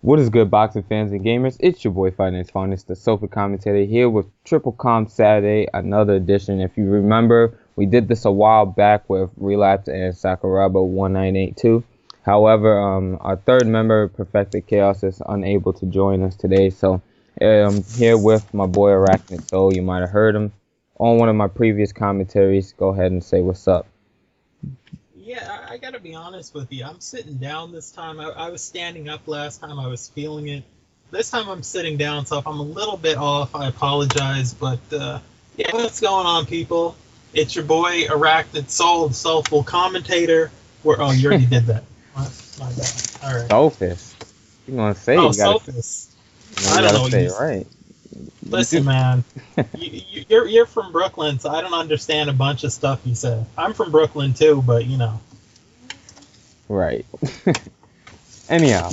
What is good, boxing fans and gamers? It's your boy FightNightsFinest, the sofa commentator, here with Triple Com Saturday, another edition. If you remember, we did this a while back with Relapse and Sakuraba 1982. However, our third member, Perfected Chaos, is unable to join us today. So I'm here with my boy Arachnid. So you might have heard him on one of my previous commentaries. Go ahead and say what's up. Yeah, I gotta be honest with you. I'm sitting down this time. I was standing up last time. I was feeling it. This time I'm sitting down, so if I'm a little bit off, I apologize. But yeah, what's going on, people? It's your boy Arachnid Soul, the soulful commentator. Oh, you already did that. My bad. All right. Sophist. You gonna say? Oh, you gotta, Sophist. I don't know what you say, right? Listen, man, you're from Brooklyn, so I don't understand a bunch of stuff you said. I'm from Brooklyn too, but you know. Right. Anyhow,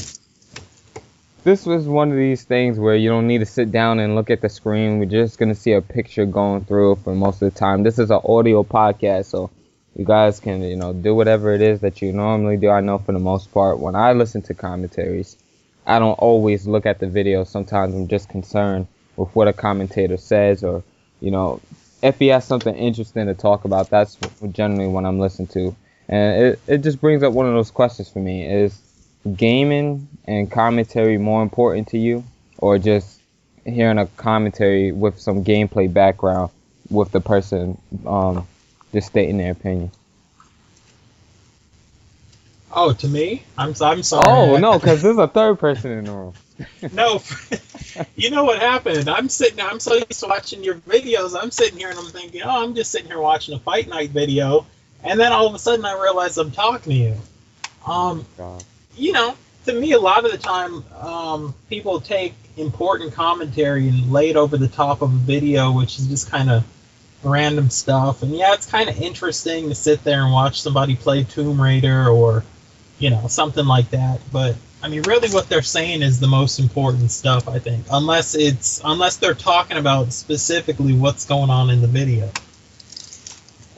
this was one of these things where you don't need to sit down and look at the screen. We're just going to see a picture going through for most of the time. This is an audio podcast, so you guys can, do whatever it is that you normally do. I know for the most part, when I listen to commentaries, I don't always look at the video. Sometimes I'm just concerned with what a commentator says, or, if he has something interesting to talk about, that's generally what I'm listening to. And it just brings up one of those questions for me. Is gaming and commentary more important to you, or just hearing a commentary with some gameplay background with the person just stating their opinion? Oh, to me? I'm sorry. Oh, no, because there's a third person in the room. No, you know what happened? I'm so used to watching your videos. I'm sitting here and I'm thinking, oh, I'm just sitting here watching a Fight Night video. And then all of a sudden I realize I'm talking to you. To me, a lot of the time, people take important commentary and lay it over the top of a video, which is just kind of random stuff. And yeah, it's kind of interesting to sit there and watch somebody play Tomb Raider or, something like that. But I mean, really what they're saying is the most important stuff, I think. Unless they're talking about specifically what's going on in the video.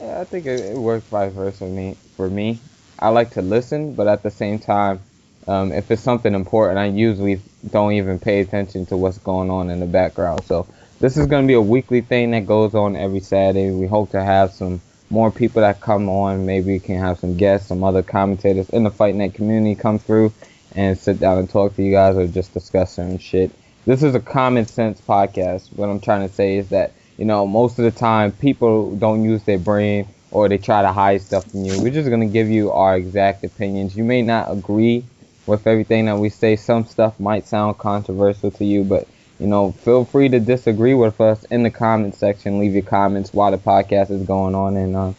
Yeah, I think it works vice versa for me. I like to listen, but at the same time, if it's something important, I usually don't even pay attention to what's going on in the background. So this is going to be a weekly thing that goes on every Saturday. We hope to have some more people that come on. Maybe we can have some guests, some other commentators in the Fight Night community come through and sit down and talk to you guys, or just discuss certain shit. This is a common sense podcast. What I'm trying to say is that, most of the time people don't use their brain, or they try to hide stuff from you. We're just going to give you our exact opinions. You may not agree with everything that we say. Some stuff might sound controversial to you, but, feel free to disagree with us in the comment section. Leave your comments while the podcast is going on, and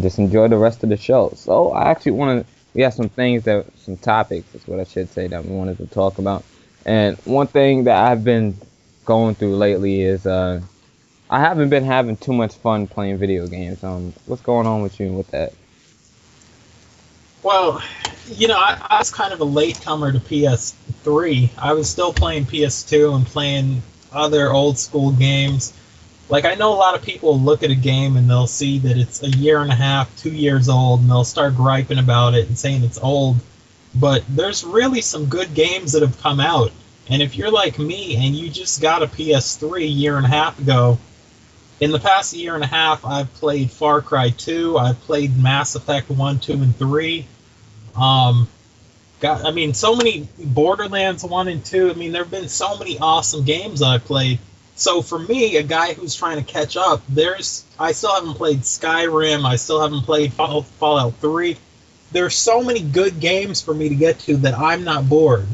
just enjoy the rest of the show. So I actually we have some topics, is what I should say, that we wanted to talk about. And one thing that I've been going through lately is I haven't been having too much fun playing video games. What's going on with you with that? Well, I was kind of a latecomer to PS3. I was still playing PS2 and playing other old school games. Like, I know a lot of people look at a game and they'll see that it's a year and a half, 2 years old, and they'll start griping about it and saying it's old. But there's really some good games that have come out. And if you're like me and you just got a PS3 a year and a half ago, in the past year and a half, I've played Far Cry 2, I've played Mass Effect 1, 2, and 3. So many Borderlands 1 and 2. There have been so many awesome games I've played. So for me, a guy who's trying to catch up, I still haven't played Skyrim, I still haven't played Fallout 3. There's so many good games for me to get to that I'm not bored.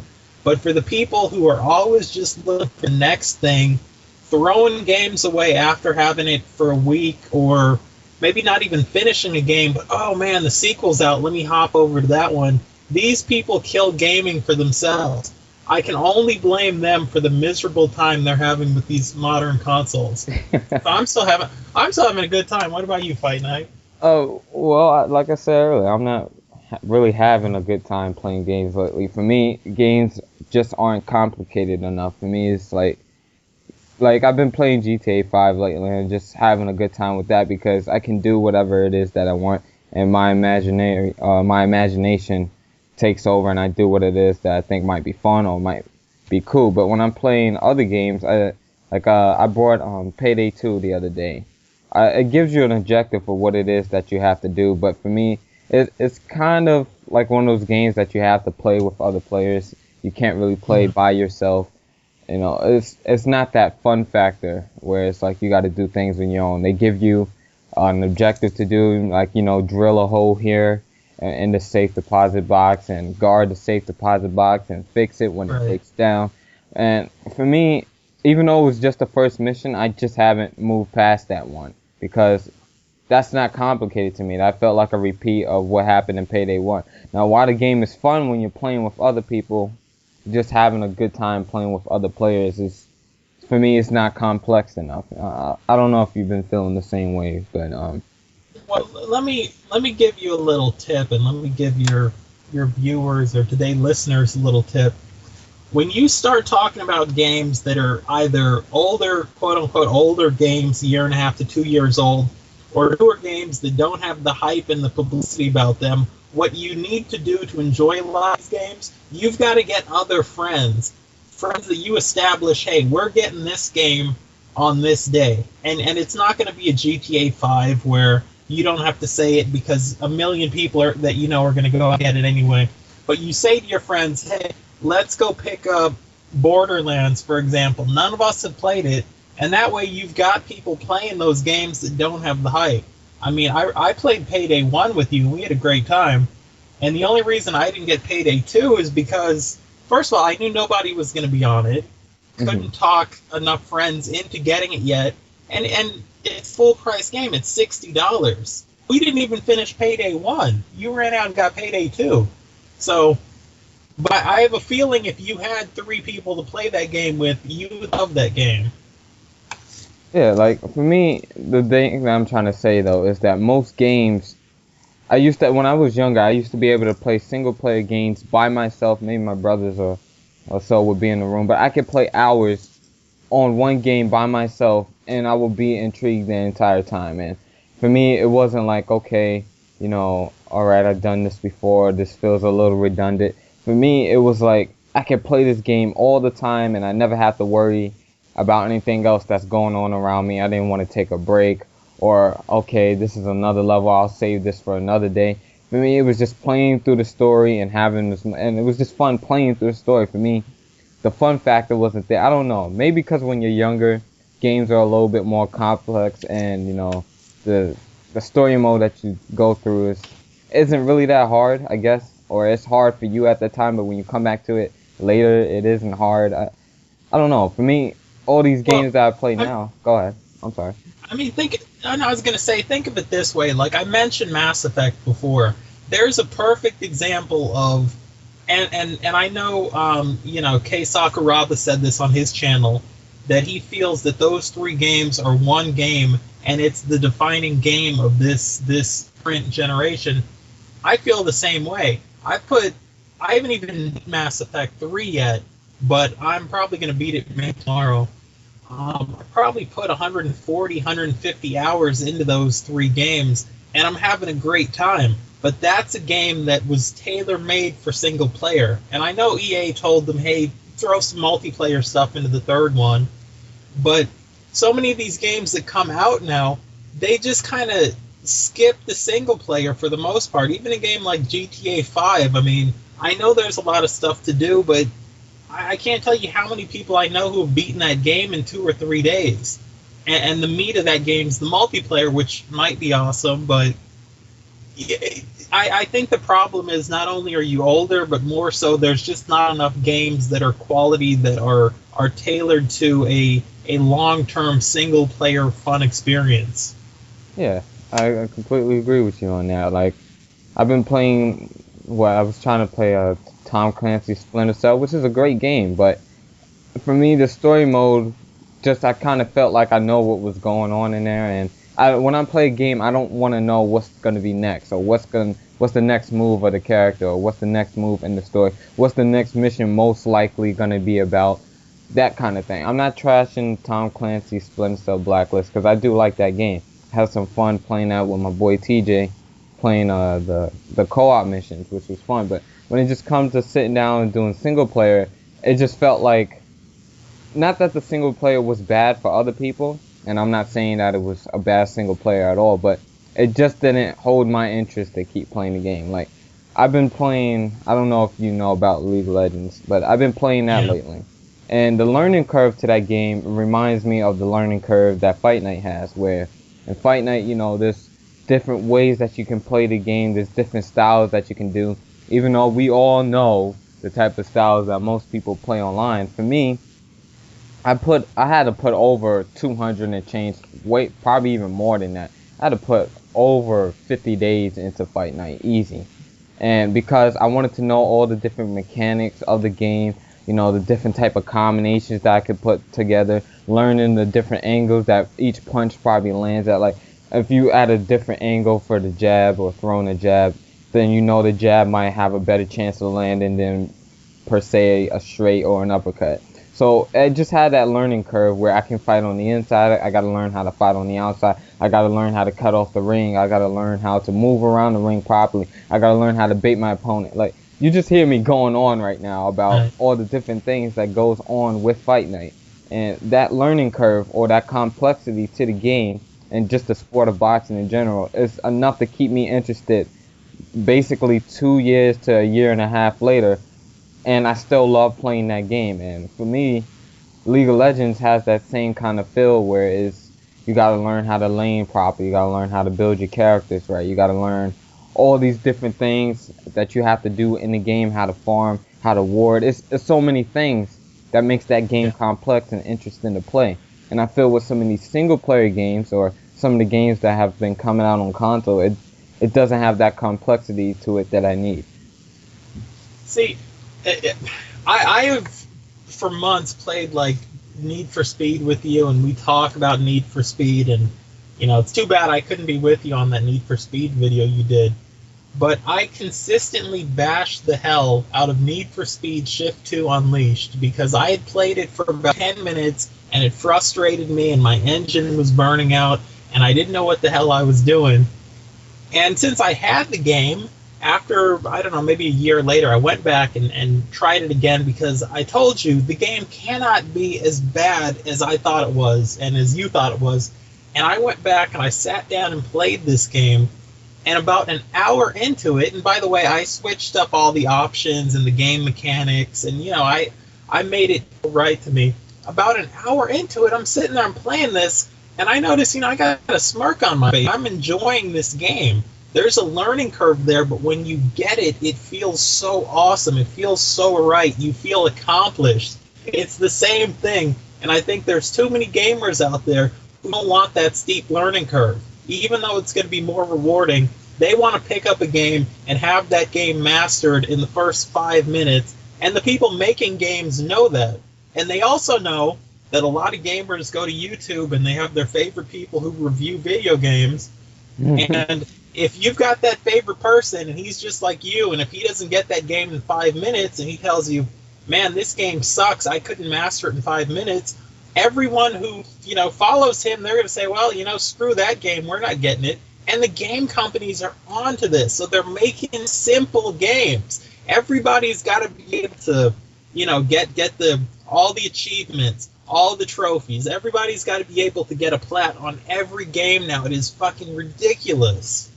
But for the people who are always just looking for the next thing, throwing games away after having it for a week, or maybe not even finishing a game, but oh man, the sequel's out, let me hop over to that one. These people kill gaming for themselves. I can only blame them for the miserable time they're having with these modern consoles. So I'm still having a good time. What about you, Fight Night? Oh, well, like I said earlier, I'm not really having a good time playing games lately. For me, games just aren't complicated enough. For me, it's like I've been playing GTA 5 lately and just having a good time with that, because I can do whatever it is that I want, and my imagination takes over and I do what it is that I think might be fun or might be cool. But when I'm playing other games, I bought Payday 2 the other day. It gives you an objective for what it is that you have to do, but for me, it's kind of like one of those games that you have to play with other players. You can't really play by yourself. You know, it's not that fun factor where it's like you got to do things on your own. They give you an objective to do, like, you know, drill a hole here in the safe deposit box and guard the safe deposit box and fix it when it breaks down. And for me, even though it was just the first mission, I just haven't moved past that one because that's not complicated to me. That felt like a repeat of what happened in Payday 1. Now, while the game is fun when you're playing with other people, just having a good time playing with other players is, for me, it's not complex enough. I don't know if you've been feeling the same way, but well, let me give you a little tip, and let me give your viewers or today listeners a little tip. When you start talking about games that are either older, quote unquote, older games, a year and a half to 2 years old, or newer games that don't have the hype and the publicity about them, what you need to do to enjoy a lot of these games, you've got to get other friends that you establish, hey, we're getting this game on this day. And it's not going to be a GTA 5 where you don't have to say it because a million people that you know are going to go get it anyway. But you say to your friends, hey, let's go pick up Borderlands, for example. None of us have played it, and that way you've got people playing those games that don't have the hype. I mean, I played Payday 1 with you, and we had a great time. And the only reason I didn't get Payday 2 is because, first of all, I knew nobody was going to be on it. Couldn't talk enough friends into getting it yet. And it's a full-price game. It's $60. We didn't even finish Payday 1. You ran out and got Payday 2. So, but I have a feeling if you had 3 people to play that game with, you would love that game. Yeah, like, for me, the thing that I'm trying to say, though, is that most games, when I was younger, I used to be able to play single-player games by myself. Maybe my brothers or so would be in the room, but I could play hours on one game by myself, and I would be intrigued the entire time. And for me, it wasn't like, okay, you know, all right, I've done this before, this feels a little redundant. For me, it was like, I could play this game all the time, and I never have to worry about anything else that's going on around me. I didn't want to take a break or, okay, this is another level, I'll save this for another day. For me, it was just playing through the story and having this, and it was just fun playing through the story. For me, the fun factor wasn't there. I don't know, maybe because when you're younger, games are a little bit more complex, and, you know, the story mode that you go through isn't really that hard, I guess, or it's hard for you at the time, but when you come back to it later, it isn't hard. I don't know. For me, all these games that I play now, go ahead. I'm sorry. I mean, I was going to say, think of it this way. Like I mentioned Mass Effect before. There's a perfect example of, and I know, you know, Kei Sakuraba said this on his channel, that he feels that those 3 games are one game, and it's the defining game of this current generation. I feel the same way. I haven't even beat Mass Effect 3 yet, but I'm probably going to beat it maybe tomorrow. I probably put 140, 150 hours into those 3 games, and I'm having a great time. But that's a game that was tailor-made for single player. And I know EA told them, hey, throw some multiplayer stuff into the 3rd one. But so many of these games that come out now, they just kind of skip the single player for the most part. Even a game like GTA 5, I mean, I know there's a lot of stuff to do, but I can't tell you how many people I know who have beaten that game in 2 or 3 days. And the meat of that game is the multiplayer, which might be awesome, but I think the problem is not only are you older, but more so there's just not enough games that are quality, that are tailored to a long-term single-player fun experience. Yeah, I completely agree with you on that. Like, I've been playing, I was trying to play a Tom Clancy's Splinter Cell, which is a great game, but for me, the story mode, I kind of felt like I know what was going on in there, and when I play a game, I don't want to know what's going to be next, or what's the next move of the character, or what's the next move in the story, what's the next mission most likely going to be about, that kind of thing. I'm not trashing Tom Clancy's Splinter Cell Blacklist, because I do like that game. I had some fun playing that with my boy TJ, playing the co-op missions, which was fun, but when it just comes to sitting down and doing single player, it just felt like, not that the single player was bad for other people, and I'm not saying that it was a bad single player at all, but it just didn't hold my interest to keep playing the game. Like, I've been playing, I don't know if you know about League of Legends, but I've been playing that lately. And the learning curve to that game reminds me of the learning curve that Fight Night has, where in Fight Night, you know, there's different ways that you can play the game, there's different styles that you can do, even though we all know the type of styles that most people play online. For me, I had to put over 200 and change, probably even more than that. I had to put over 50 days into Fight Night, easy. And because I wanted to know all the different mechanics of the game, you know, the different type of combinations that I could put together, learning the different angles that each punch probably lands at. Like, if you add a different angle for the jab or throwing a jab, then you know the jab might have a better chance of landing than, per se, a straight or an uppercut. So it just had that learning curve where I can fight on the inside. I got to learn how to fight on the outside. I got to learn how to cut off the ring. I got to learn how to move around the ring properly. I got to learn how to bait my opponent. Like, you just hear me going on right now about all the different things that goes on with Fight Night. And that learning curve, or that complexity to the game and just the sport of boxing in general, is enough to keep me interested basically 2 years to a year and a half later. And I still love playing that game. And for me, League of Legends has that same kind of feel where you got to learn how to lane properly. You got to learn how to build your characters right. You got to learn all these different things that you have to do in the game, how to farm, how to ward. It's so many things that makes that game complex and interesting to play. And I feel with some of these single-player games, or some of the games that have been coming out on console, it doesn't have that complexity to it that I need. See, I have for months played like Need for Speed with you, and we talk about Need for Speed, and you know, it's too bad I couldn't be with you on that Need for Speed video you did. But I consistently bashed the hell out of Need for Speed Shift 2 Unleashed because I had played it for about 10 minutes and it frustrated me and my engine was burning out and I didn't know what the hell I was doing. And since I had the game, after, I don't know, maybe a year later, I went back and tried it again because I told you the game cannot be as bad as I thought it was and as you thought it was. And I went back and I sat down and played this game. And about an hour into it, and by the way, I switched up all the options and the game mechanics, and, you know, I made it right to me. About an hour into it, I'm sitting there and playing this, and I notice, you know, I got a smirk on my face. I'm enjoying this game. There's a learning curve there, but when you get it, it feels so awesome. It feels so right. You feel accomplished. It's the same thing, and I think there's too many gamers out there who don't want that steep learning curve. Even though it's going to be more rewarding, they want to pick up a game and have that game mastered in the first 5 minutes, and the people making games know that. And they also know that a lot of gamers go to YouTube and they have their favorite people who review video games, and if you've got that favorite person and he's just like you, and if he doesn't get that game in 5 minutes and he tells you, man, this game sucks, I couldn't master it in 5 minutes, everyone who, you know, follows him, they're going to say, well, you know, screw that game, we're not getting it. And the game companies are onto this, so they're making simple games. Everybody's got to be able to, you know, get all the achievements, all the trophies. Everybody's got to be able to get a plat on every game now. It is fucking ridiculous.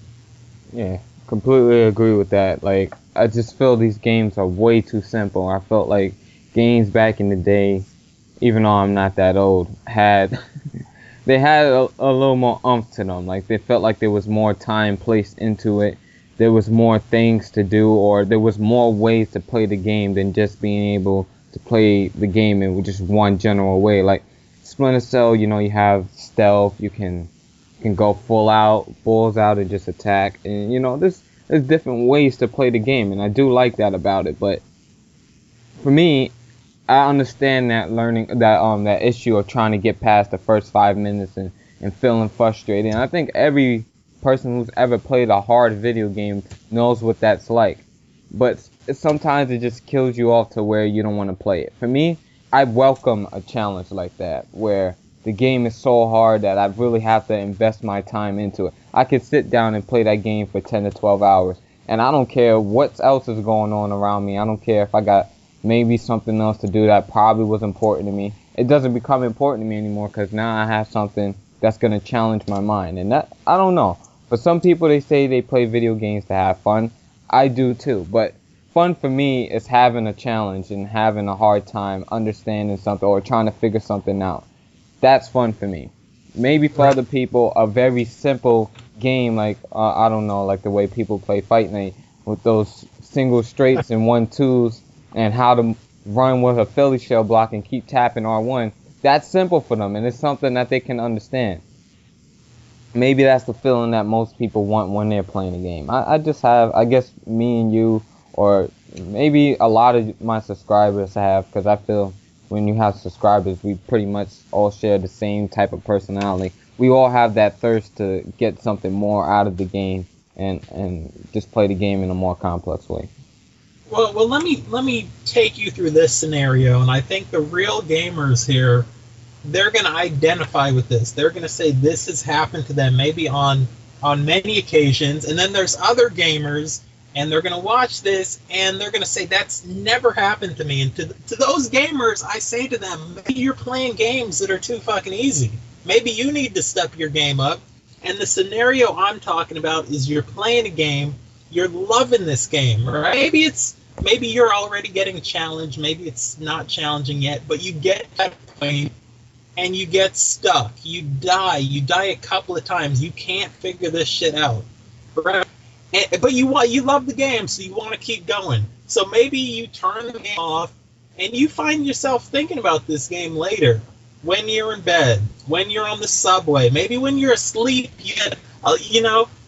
Yeah, completely agree with that. Like, I just feel these games are way too simple. I felt like games back in the day, even though I'm not that old, they had a little more oomph to them. Like, they felt like there was more time placed into it. There was more things to do, or there was more ways to play the game than just being able to play the game in just one general way. Like Splinter Cell, you know, you have stealth, you can go balls out and just attack. And, you know, there's different ways to play the game, and I do like that about it. But for me, I understand that that issue of trying to get past the first 5 minutes and feeling frustrated. And I think every person who's ever played a hard video game knows what that's like. But sometimes it just kills you off to where you don't want to play it. For me, I welcome a challenge like that, where the game is so hard that I really have to invest my time into it. I could sit down and play that game for 10 to 12 hours and I don't care what else is going on around me. I don't care if I got maybe something else to do that probably was important to me. It doesn't become important to me anymore because now I have something that's going to challenge my mind. And that, I don't know. For some people, they say they play video games to have fun. I do too. But fun for me is having a challenge and having a hard time understanding something or trying to figure something out. That's fun for me. Maybe for other people, a very simple game like, I don't know, like the way people play Fight Night with those single straights and 1-2s and how to run with a Philly shell block and keep tapping R1. That's simple for them, and it's something that they can understand. Maybe that's the feeling that most people want when they're playing a game. I just have, I guess me and you, or maybe a lot of my subscribers have, because I feel when you have subscribers, we pretty much all share the same type of personality. We all have that thirst to get something more out of the game and just play the game in a more complex way. Well, let me take you through this scenario, and I think the real gamers here, they're going to identify with this. They're going to say this has happened to them maybe on many occasions, and then there's other gamers, and they're going to watch this, and they're going to say that's never happened to me. And to those gamers, I say to them, maybe you're playing games that are too fucking easy. Maybe you need to step your game up. And the scenario I'm talking about is you're playing a game, you're loving this game, right? Maybe you're already getting challenged, maybe it's not challenging yet, but you get to that point and you get stuck. You die a couple of times. You can't figure this shit out, right? But you love the game, so you want to keep going. So maybe you turn the game off and you find yourself thinking about this game later, when you're in bed, when you're on the subway, maybe when you're asleep, you get,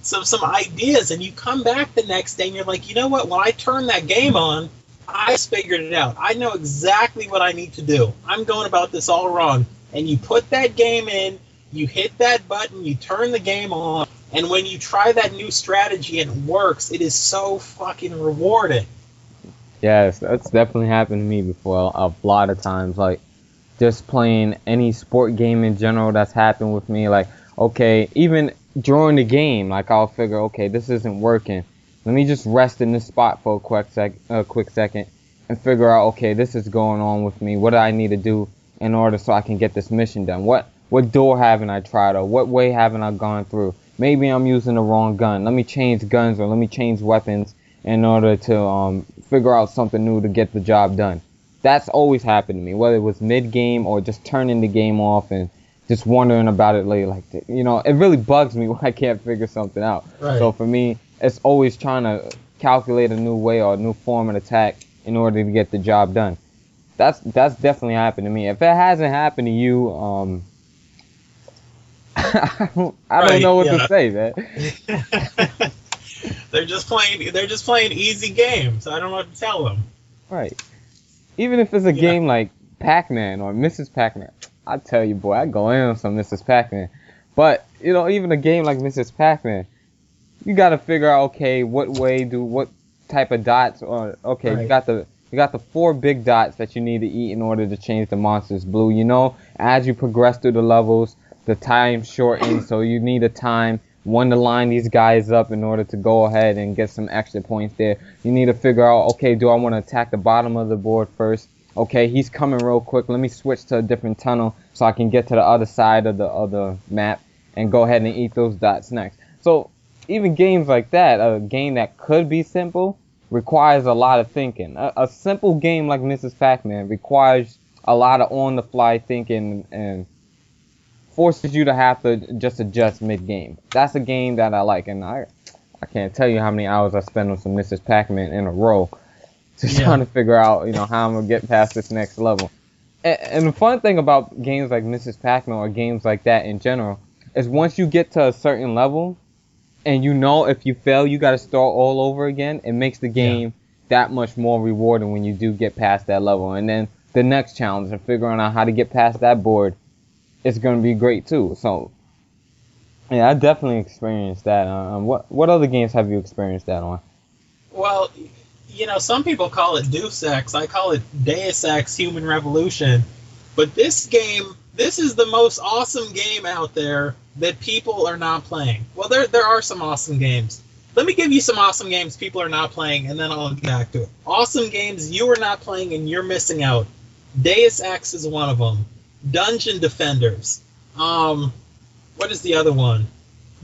some ideas, and you come back the next day and you're like, you know what, when I turn that game on, I figured it out. I know exactly what I need to do. I'm going about this all wrong. And you put that game in, you hit that button, you turn the game on, and when you try that new strategy and it works, it is so fucking rewarding. Yes, that's definitely happened to me before a lot of times. Like, just playing any sport game in general, that's happened with me. Like, okay, even during the game, like, I'll figure, okay, this isn't working. Let me just rest in this spot for a quick second and figure out, okay, this is going on with me. What do I need to do in order so I can get this mission done? What door haven't I tried, or what way haven't I gone through? Maybe I'm using the wrong gun. Let me change guns, or let me change weapons in order to figure out something new to get the job done. That's always happened to me, whether it was mid-game or just turning the game off and just wondering about it later. Like, it really bugs me when I can't figure something out. Right. So for me, it's always trying to calculate a new way or a new form of attack in order to get the job done. That's definitely happened to me. If it hasn't happened to you, I don't know what to say, man. They're just playing easy games. I don't know what to tell them. Right. Even if it's a game like Pac-Man or Mrs. Pac-Man, I tell you, boy, I go in on some Mrs. Pac-Man. But even a game like Mrs. Pac-Man, you got to figure out, okay, what type of dots, or okay, right. You got the 4 big dots that you need to eat in order to change the monsters blue. As you progress through the levels, the time shortens, so you need a time when to line these guys up in order to go ahead and get some extra points there. You need to figure out, okay, do I want to attack the bottom of the board first? Okay, he's coming real quick. Let me switch to a different tunnel so I can get to the other side of the other map and go ahead and eat those dots next. So even games like that, a game that could be simple, requires a lot of thinking. A simple game like Mrs. Pac-Man requires a lot of on-the-fly thinking and forces you to have to just adjust mid-game. That's a game that I like, and I can't tell you how many hours I spend on some Mrs. Pac-Man in a row just trying to figure out, how I'm going to get past this next level. And the fun thing about games like Mrs. Pac-Man or games like that in general is once you get to a certain level, and if you fail, you got to start all over again, it makes the game that much more rewarding when you do get past that level. And then the next challenge of figuring out how to get past that board, it's going to be great too. So, yeah, I definitely experienced that. What other games have you experienced that on? Well, some people call it Deus Ex. I call it Deus Ex Human Revolution. But this is the most awesome game out there that people are not playing. Well, there are some awesome games. Let me give you some awesome games people are not playing, and then I'll get back to it. Awesome games you are not playing and you're missing out. Deus Ex is one of them. Dungeon Defenders. What is the other one?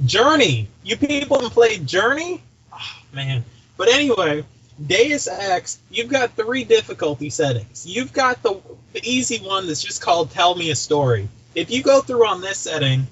Journey. You people haven't played Journey? Oh, man. But anyway, Deus Ex, you've got 3 difficulty settings. You've got the easy one that's just called Tell Me a Story. If you go through on this setting,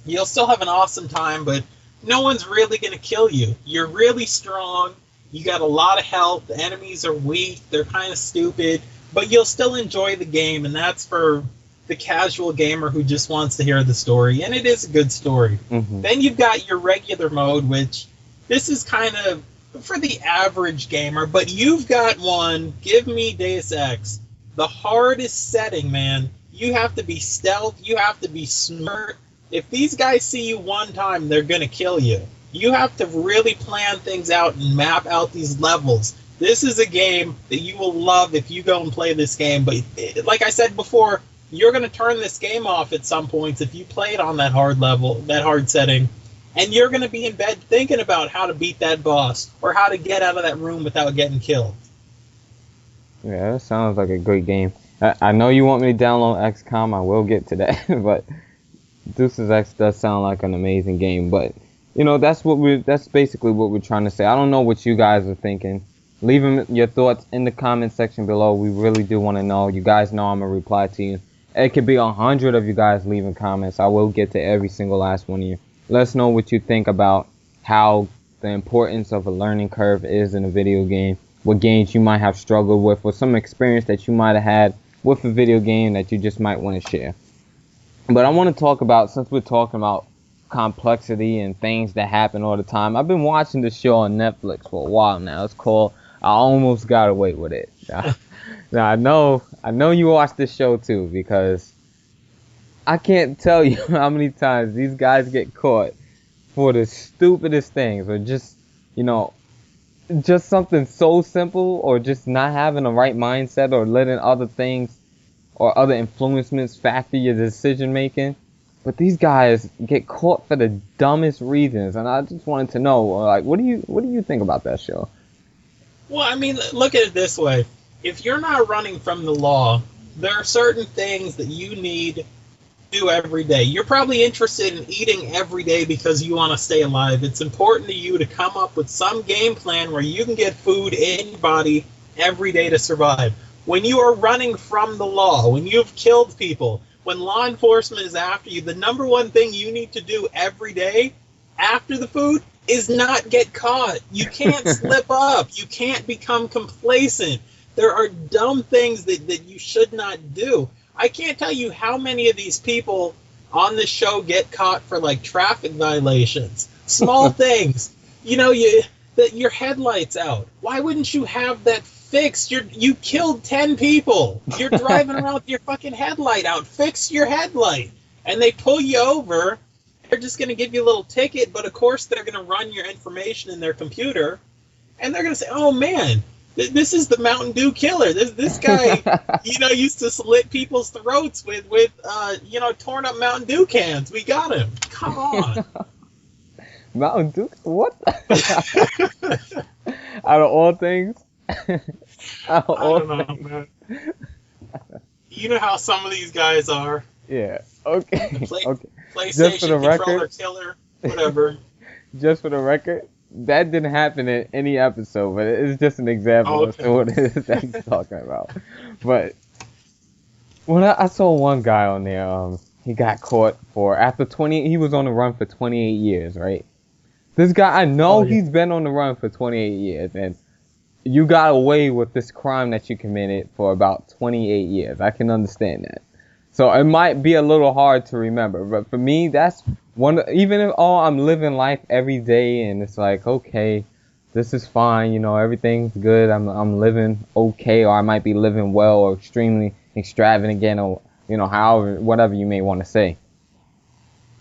you'll still have an awesome time, but no one's really going to kill you. You're really strong. You got a lot of health. The enemies are weak. They're kind of stupid. But you'll still enjoy the game, and that's for the casual gamer who just wants to hear the story. And it is a good story. Mm-hmm. Then you've got your regular mode, which this is kind of for the average gamer. But you've got one. Give me Deus Ex. The hardest setting, man. You have to be stealth. You have to be smart. If these guys see you one time, they're going to kill you. You have to really plan things out and map out these levels. This is a game that you will love if you go and play this game. But like I said before, you're going to turn this game off at some points if you play it on that hard level, that hard setting. And you're going to be in bed thinking about how to beat that boss or how to get out of that room without getting killed. Yeah, that sounds like a great game. I know you want me to download XCOM. I will get to that, but Deus Ex does sound like an amazing game. But you know, that's basically what we're trying to say. I don't know what you guys are thinking. Leave them your thoughts in the comment section below. We really do want to know. You guys know I'm gonna reply to you. It could be 100 of you guys leaving comments. I will get to every single last one of you. Let us know what you think about how the importance of a learning curve is in a video game. What games you might have struggled with, or some experience that you might have had with a video game that you just might want to share. But I want to talk about, since we're talking about complexity and things that happen all the time, I've been watching this show on Netflix for a while now. It's called I Almost Got Away With It. Now I know you watch this show too, because I can't tell you how many times these guys get caught for the stupidest things, or just, you know, just something so simple, or just not having the right mindset, or letting other things or other influences factor your decision making. But these guys get caught for the dumbest reasons, and I just wanted to know, like, what do you think about that show? Well, I mean, look at it this way. If you're not running from the law, there are certain things that you need to do every day. You're probably interested in eating every day because you want to stay alive. It's important to you to come up with some game plan where you can get food in your body every day to survive. When you are running from the law, when you've killed people, when law enforcement is after you, the number one thing you need to do every day after the food is not get caught. You can't slip up. You can't become complacent. There are dumb things that you should not do. I can't tell you how many of these people on this show get caught for, like, traffic violations. Small things. You know, your headlight's out. Why wouldn't you have that fixed? You killed 10 people. You're driving around with your fucking headlight out. Fix your headlight. And they pull you over. They're just going to give you a little ticket, but of course they're going to run your information in their computer. And they're going to say, oh, man, this is the Mountain Dew killer. This guy, you know, used to slit people's throats with you know, torn up Mountain Dew cans. We got him. Come on. Mountain Dew? What? Out of all things? I don't know, man. You know how some of these guys are. Yeah. Okay. Okay. PlayStation Just for the controller record, killer, whatever. Just for the record, that didn't happen in any episode, but it's just an example of what it is that he's talking about. But when I saw one guy on there, he got caught he was on the run for 28 years, right? This guy, I know he's been on the run for 28 years, and you got away with this crime that you committed for about 28 years. I can understand that. So it might be a little hard to remember, but for me, that's even if, I'm living life every day and it's like, okay, this is fine, you know, everything's good, I'm living okay, or I might be living well, or extremely extravagant, or, you know, however, whatever you may want to say.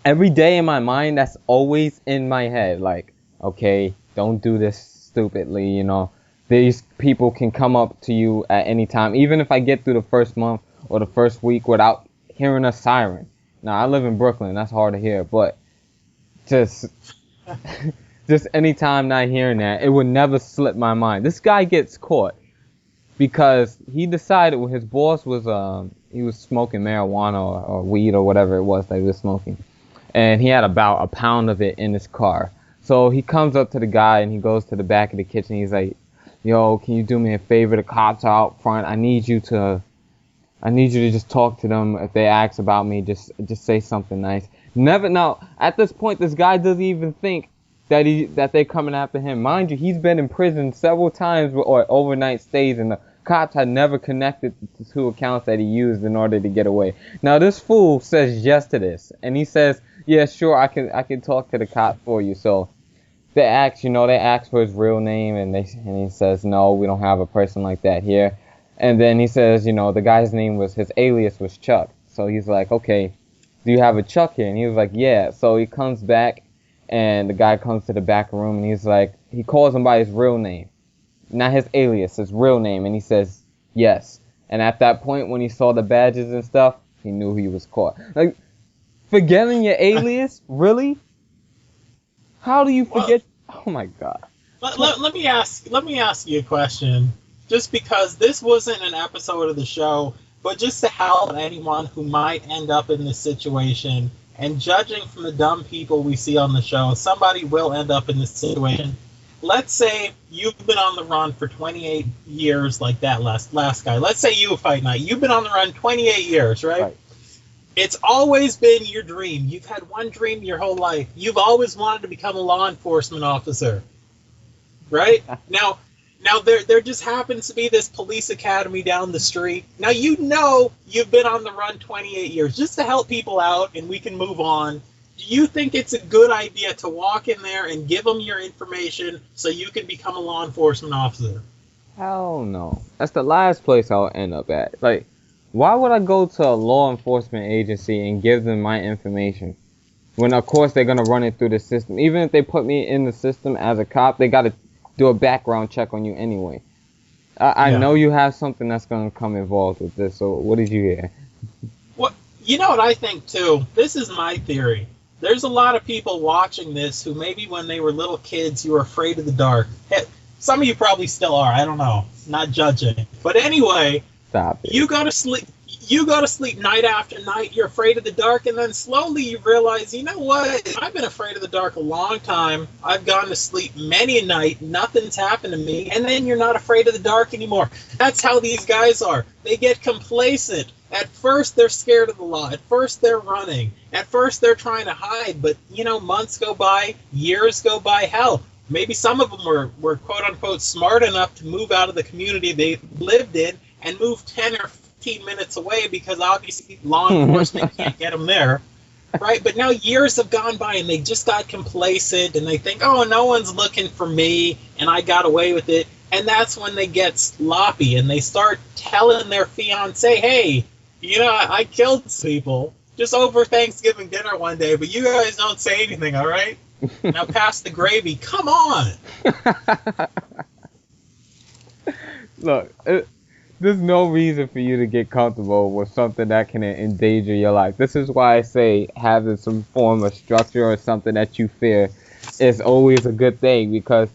Every day in my mind, that's always in my head, like, okay, don't do this stupidly, you know. These people can come up to you at any time, even if I get through the first month or the first week without hearing a siren. Now, I live in Brooklyn. That's hard to hear, but just just anytime not hearing that, it would never slip my mind. This guy gets caught because he decided when his boss was he was smoking marijuana or weed or whatever it was that he was smoking, and he had about a pound of it in his car. So he comes up to the guy and he goes to the back of the kitchen. He's like, "Yo, can you do me a favor? The cops are out front. I need you to just talk to them. If they ask about me, just say something nice." Never. Now, at this point, this guy doesn't even think that they're coming after him. Mind you, he's been in prison several times or overnight stays, and the cops had never connected the two accounts that he used in order to get away. Now, this fool says yes to this, and he says, "Yeah, sure, I can talk to the cop for you." So they ask for his real name, and he says, "No, we don't have a person like that here." And then he says, the guy's his alias was Chuck. So he's like, "Okay, do you have a Chuck here?" And he was like, "Yeah." So he comes back, and the guy comes to the back room, and he's like, he calls him by his real name, not his alias, his real name, and he says, "Yes." And at that point, when he saw the badges and stuff, he knew he was caught. Like, forgetting your alias, really? How do you forget? Oh my God. Let me ask you a question. Just because this wasn't an episode of the show, but just to help anyone who might end up in this situation, and judging from the dumb people we see on the show, somebody will end up in this situation. Let's say you've been on the run for 28 years like that last guy. Let's say you, Fight Night, you've been on the run 28 years, right? It's always been your dream. You've had one dream your whole life. You've always wanted to become a law enforcement officer, right? Now there just happens to be this police academy down the street. Now you've been on the run 28 years just to help people out, and we can move on. Do you think it's a good idea to walk in there and give them your information so you can become a law enforcement officer? Hell no. That's the last place I'll end up at. Like, why would I go to a law enforcement agency and give them my information when, of course, they're going to run it through the system? Even if they put me in the system as a cop, they got to do a background check on you anyway. I know you have something that's going to come involved with this, so what did you hear? Well, you know what I think, too? This is my theory. There's a lot of people watching this who maybe when they were little kids, you were afraid of the dark. Some of you probably still are. I don't know. Not judging. But anyway, stop it. You go to sleep night after night. You're afraid of the dark. And then slowly you realize, you know what? I've been afraid of the dark a long time. I've gone to sleep many a night. Nothing's happened to me. And then you're not afraid of the dark anymore. That's how these guys are. They get complacent. At first, they're scared of the law. At first, they're running. At first, they're trying to hide. But, months go by, years go by. Hell, maybe some of them were quote-unquote smart enough to move out of the community they lived in and move 10 or 15 minutes away because obviously law enforcement can't get them there. Right? But now years have gone by and they just got complacent and they think, oh, no one's looking for me and I got away with it. And that's when they get sloppy and they start telling their fiancé, hey, I killed people just over Thanksgiving dinner one day, but you guys don't say anything, all right? Now pass the gravy. Come on. Look, there's no reason for you to get comfortable with something that can endanger your life. This is why I say having some form of structure or something that you fear is always a good thing, because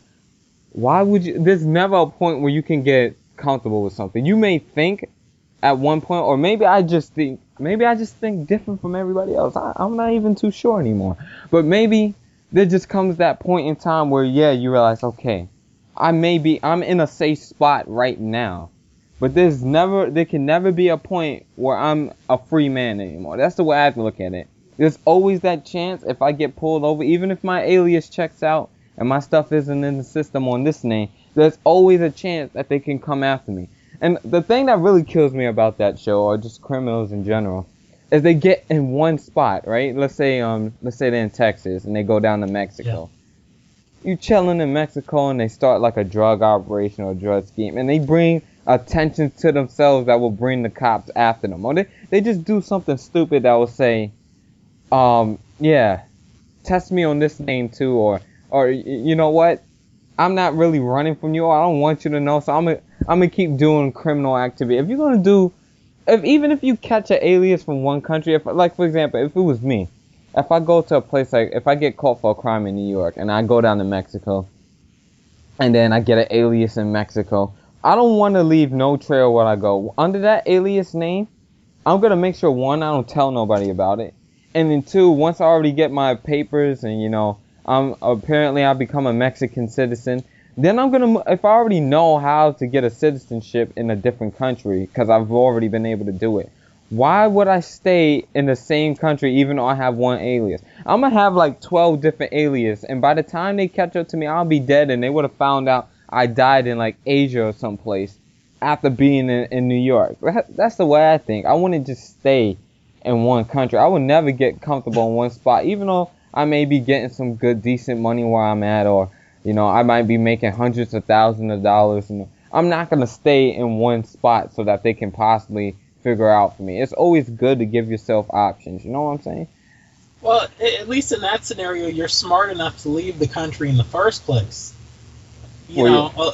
why would you? There's never a point where you can get comfortable with something. You may think at one point, or maybe I just think different from everybody else. I'm not even too sure anymore. But maybe there just comes that point in time where, you realize, okay, I'm in a safe spot right now. But there can never be a point where I'm a free man anymore. That's the way I look at it. There's always that chance if I get pulled over, even if my alias checks out and my stuff isn't in the system on this name, there's always a chance that they can come after me. And the thing that really kills me about that show, or just criminals in general, is they get in one spot, right? Let's say they're in Texas and they go down to Mexico. Yeah. You chilling in Mexico and they start like a drug operation or a drug scheme, and they bring attention to themselves that will bring the cops after them. Or they just do something stupid that will say, test me on this name too, or you know what? I'm not really running from you. I don't want you to know, so I'm gonna keep doing criminal activity. If you're gonna even if you catch an alias from one country, like for example, if it was me, if I go to a place like, if I get caught for a crime in New York and I go down to Mexico and then I get an alias in Mexico, I don't want to leave no trail where I go. Under that alias name, I'm going to make sure, one, I don't tell nobody about it. And then two, once I already get my papers and, you know, apparently I become a Mexican citizen, then I'm going to, if I already know how to get a citizenship in a different country, because I've already been able to do it, why would I stay in the same country even though I have one alias? I'm going to have like 12 different aliases, and by the time they catch up to me, I'll be dead, and they would have found out I died in like Asia or someplace after being in New York. That's the way I think. I wouldn't just stay in one country. I would never get comfortable in one spot, even though I may be getting some good, decent money where I'm at, or, you know, I might be making hundreds of thousands of dollars. And I'm not going to stay in one spot so that they can possibly figure out for me. It's always good to give yourself options. You know what I'm saying? Well, at least in that scenario, you're smart enough to leave the country in the first place. You know,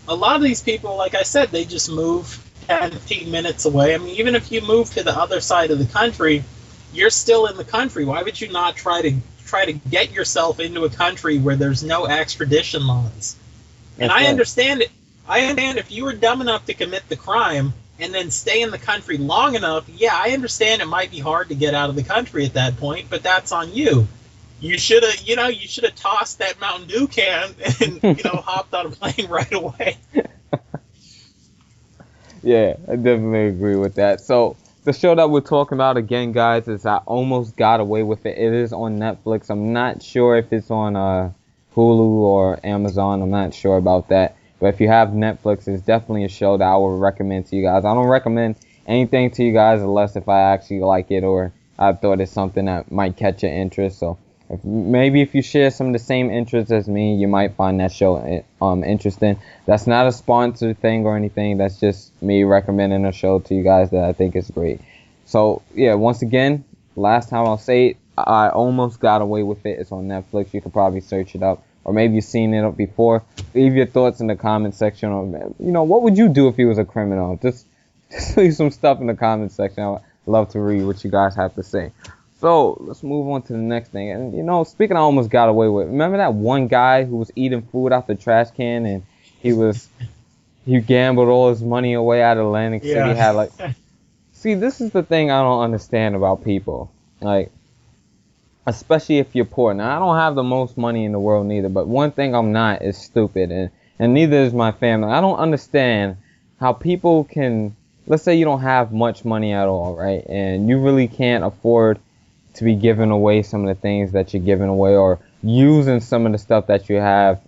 a lot of these people, like I said, they just move 10, 15 minutes away. I mean, even if you move to the other side of the country, you're still in the country. Why would you not try to get yourself into a country where there's no extradition laws? And I understand it. I understand if you were dumb enough to commit the crime and then stay in the country long enough, yeah, I understand it might be hard to get out of the country at that point, but that's on you. You should have tossed that Mountain Dew can and, hopped on a plane right away. Yeah, I definitely agree with that. So the show that we're talking about again, guys, is I Almost Got Away with It. It is on Netflix. I'm not sure if it's on Hulu or Amazon. I'm not sure about that. But if you have Netflix, it's definitely a show that I would recommend to you guys. I don't recommend anything to you guys unless if I actually like it or I thought it's something that might catch your interest. So maybe if you share some of the same interests as me, you might find that show interesting. That's not a sponsored thing or anything. That's just me recommending a show to you guys that I think is great. So, yeah, once again, last time I'll say it, I Almost Got Away with It. It's on Netflix. You could probably search it up. Or maybe you've seen it before. Leave your thoughts in the comment section. Or, what would you do if you was a criminal? Just leave some stuff in the comment section. I'd love to read what you guys have to say. So, let's move on to the next thing. And, speaking of Almost Got Away with It, remember that one guy who was eating food out the trash can and he gambled all his money away out of Atlantic City? Yeah. See, this is the thing I don't understand about people. Like, especially if you're poor. Now, I don't have the most money in the world neither, but one thing I'm not is stupid, and neither is my family. I don't understand how people can, let's say you don't have much money at all, right? And you really can't afford to be giving away some of the things that you're giving away or using some of the stuff that you have,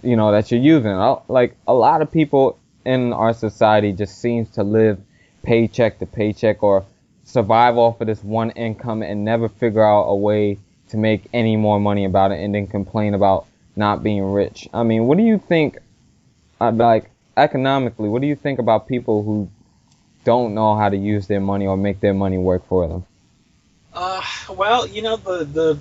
that you're using. Like, a lot of people in our society just seems to live paycheck to paycheck or survive off of this one income and never figure out a way to make any more money about it and then complain about not being rich. I mean, what do you think, like, economically, what do you think about people who don't know how to use their money or make their money work for them? Well, the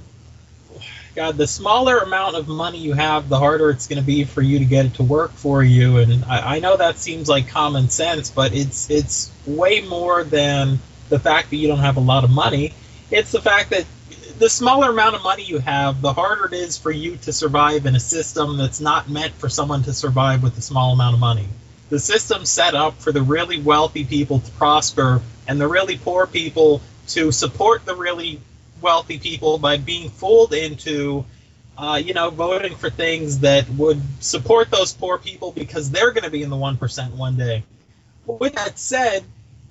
smaller amount of money you have, the harder it's going to be for you to get it to work for you. And I know that seems like common sense, but it's way more than the fact that you don't have a lot of money. It's the fact that the smaller amount of money you have, the harder it is for you to survive in a system that's not meant for someone to survive with a small amount of money. The system's set up for the really wealthy people to prosper and the really poor people to support the really wealthy people by being fooled into, voting for things that would support those poor people because they're going to be in the 1% one day. With that said,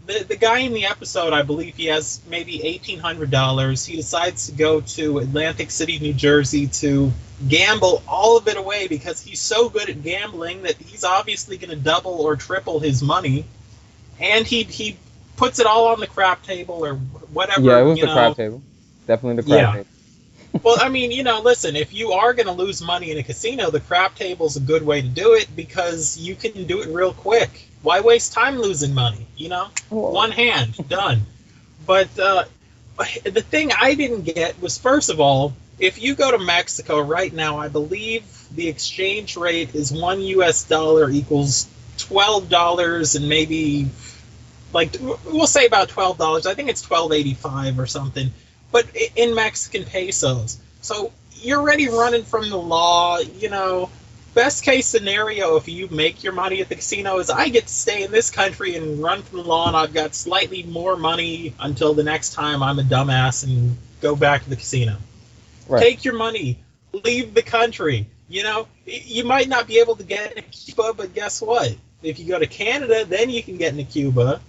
the guy in the episode, I believe he has maybe $1,800. He decides to go to Atlantic City, New Jersey to gamble all of it away because he's so good at gambling that he's obviously going to double or triple his money. And he puts it all on the crap table or whatever. Yeah, it was the crap table. Definitely the crap table. Well, I mean, listen, if you are going to lose money in a casino, the crap table's a good way to do it because you can do it real quick. Why waste time losing money? One hand, done. But the thing I didn't get was, first of all, if you go to Mexico right now, I believe the exchange rate is $1 US equals $12 and maybe, we'll say about $12. I think it's $12.85 or something. but in Mexican pesos. So you're already running from the law. Best case scenario, if you make your money at the casino, is I get to stay in this country and run from the law, and I've got slightly more money until the next time I'm a dumbass and go back to the casino. Right. Take your money, leave the country. You might not be able to get into Cuba, but guess what? If you go to Canada, then you can get into Cuba.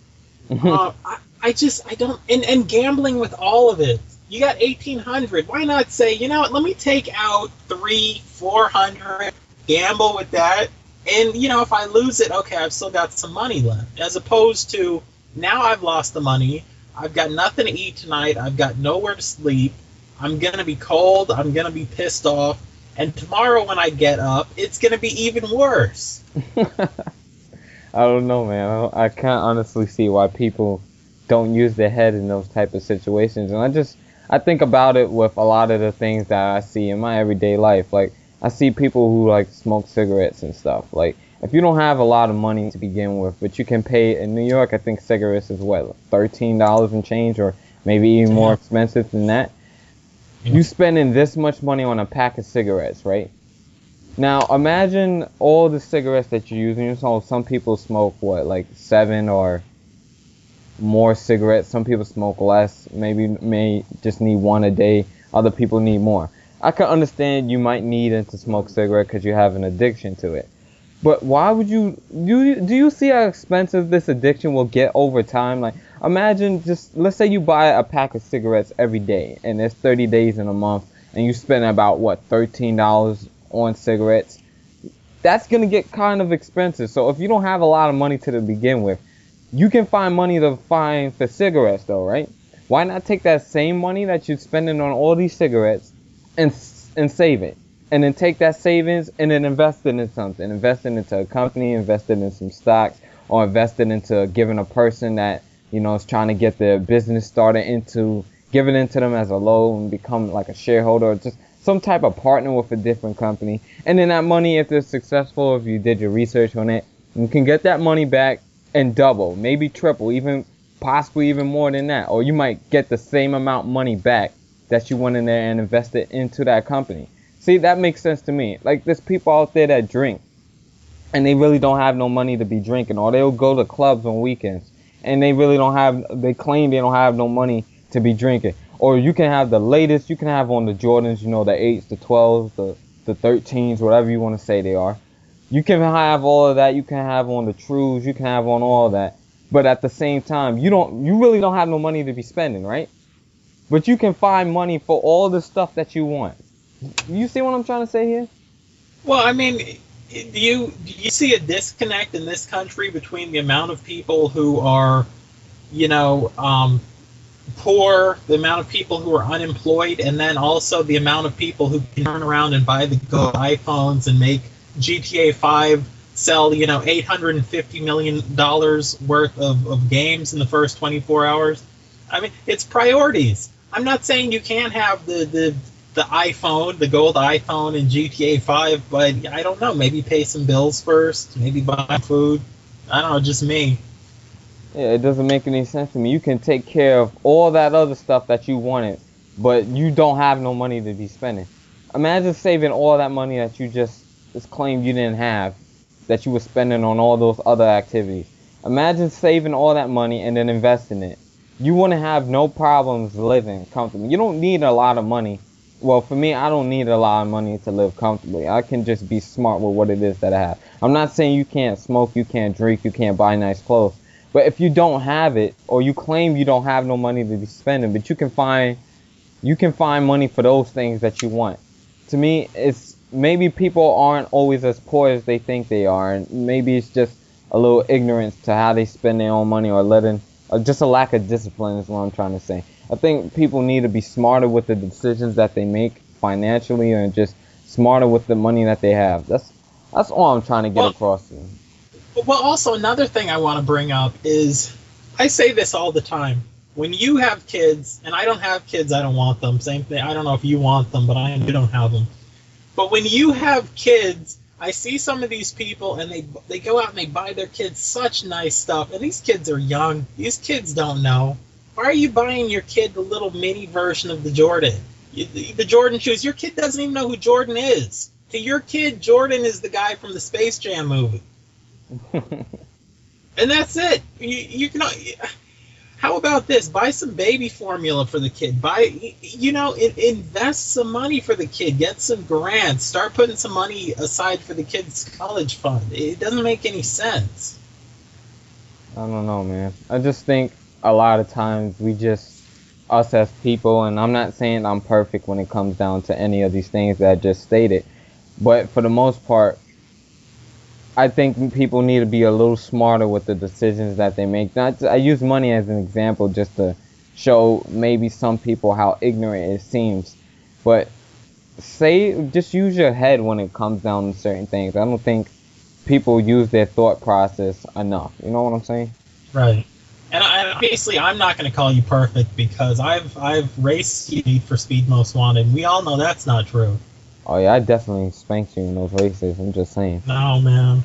I don't, and gambling with all of it. You got 1,800. Why not say, what? Let me take out 300-400, gamble with that, and if I lose it, okay, I've still got some money left. As opposed to now I've lost the money. I've got nothing to eat tonight. I've got nowhere to sleep. I'm gonna be cold. I'm gonna be pissed off. And tomorrow when I get up, it's gonna be even worse. I don't know, man. I can't honestly see why people don't use their head in those type of situations. And I think about it with a lot of the things that I see in my everyday life. Like, I see people who like smoke cigarettes and stuff. Like, if you don't have a lot of money to begin with, but you can pay in New York, I think cigarettes is what, $13 and change, or maybe even more expensive than that. You spending this much money on a pack of cigarettes, right? Now, imagine all the cigarettes that you're using. Some people smoke, like 7 or more cigarettes. Some people smoke less. Maybe may just need 1 a day. Other people need more. I can understand you might need to smoke cigarette because you have an addiction to it. But why would do you see how expensive this addiction will get over time? Like, imagine let's say you buy a pack of cigarettes every day, and there's 30 days in a month, and you spend about, $13 on cigarettes. That's going to get kind of expensive. So if you don't have a lot of money to begin with, you can find money to find for cigarettes, though, right? Why not take that same money that you're spending on all these cigarettes and save it? And then take that savings and then invest it in something. Invest it into a company, invest it in some stocks, or invest it into giving a person that, is trying to get their business started into, giving it to them as a loan and become like a shareholder, or just some type of partner with a different company. And then that money, if it's successful, if you did your research on it, you can get that money back and double, maybe triple, even possibly even more than that. Or you might get the same amount money back that you went in there and invested into that company. See, that makes sense to me. Like, there's people out there that drink, and they really don't have no money to be drinking, or they'll go to clubs on weekends, and they claim they don't have no money to be drinking. Or you can have the latest, you can have on the Jordans, the 8s, the 12s, the 13s, whatever you want to say they are. You can have all of that, you can have on the Trues, you can have on all of that. But at the same time, you really don't have no money to be spending, right? But you can find money for all the stuff that you want. You see what I'm trying to say here? Well, I mean, do you see a disconnect in this country between the amount of people who are, poor, the amount of people who are unemployed, and then also the amount of people who can turn around and buy the good iPhones and make GTA 5 sell, $850 million worth of games in the first 24 hours? I mean, it's priorities. I'm not saying you can't have the iPhone, the gold iPhone in GTA 5, but I don't know, maybe pay some bills first, maybe buy food. I don't know, just me. Yeah, it doesn't make any sense to me. You can take care of all that other stuff that you wanted, but you don't have no money to be spending. Imagine saving all that money that you just claimed you didn't have, that you were spending on all those other activities. Imagine saving all that money and then investing it. You wouldn't have no problems living comfortably. You don't need a lot of money. Well, for me, I don't need a lot of money to live comfortably. I can just be smart with what it is that I have. I'm not saying you can't smoke, you can't drink, you can't buy nice clothes. But if you don't have it, or you claim you don't have no money to be spending, but you can find money for those things that you want. To me, it's maybe people aren't always as poor as they think they are, and maybe it's just a little ignorance to how they spend their own money, or just a lack of discipline is what I'm trying to say. I think people need to be smarter with the decisions that they make financially, and just smarter with the money that they have. That's all I'm trying to get across to you. Well, also another thing I want to bring up is, I say this all the time. When you have kids, and I don't have kids, I don't want them. Same thing. I don't know if you want them, but I don't have them. But when you have kids, I see some of these people, and they go out and they buy their kids such nice stuff, and these kids are young. These kids don't know. Why are you buying your kid the little mini version of the Jordan? The Jordan shoes. Your kid doesn't even know who Jordan is. To your kid, Jordan is the guy from the Space Jam movie. And that's it. You can. How about this? Buy some baby formula for the kid. Invest some money for the kid. Get some grants. Start putting some money aside for the kid's college fund. It doesn't make any sense. I don't know, man. I just think a lot of times us as people, and I'm not saying I'm perfect when it comes down to any of these things that I just stated, but for the most part, I think people need to be a little smarter with the decisions that they make. I use money as an example just to show maybe some people how ignorant it seems, but just use your head when it comes down to certain things. I don't think people use their thought process enough. You know what I'm saying? Right. And obviously, I'm not going to call you perfect because I've raced you Need for Speed Most Wanted. And we all know that's not true. Oh yeah, I definitely spanked you in those races. I'm just saying. No, man.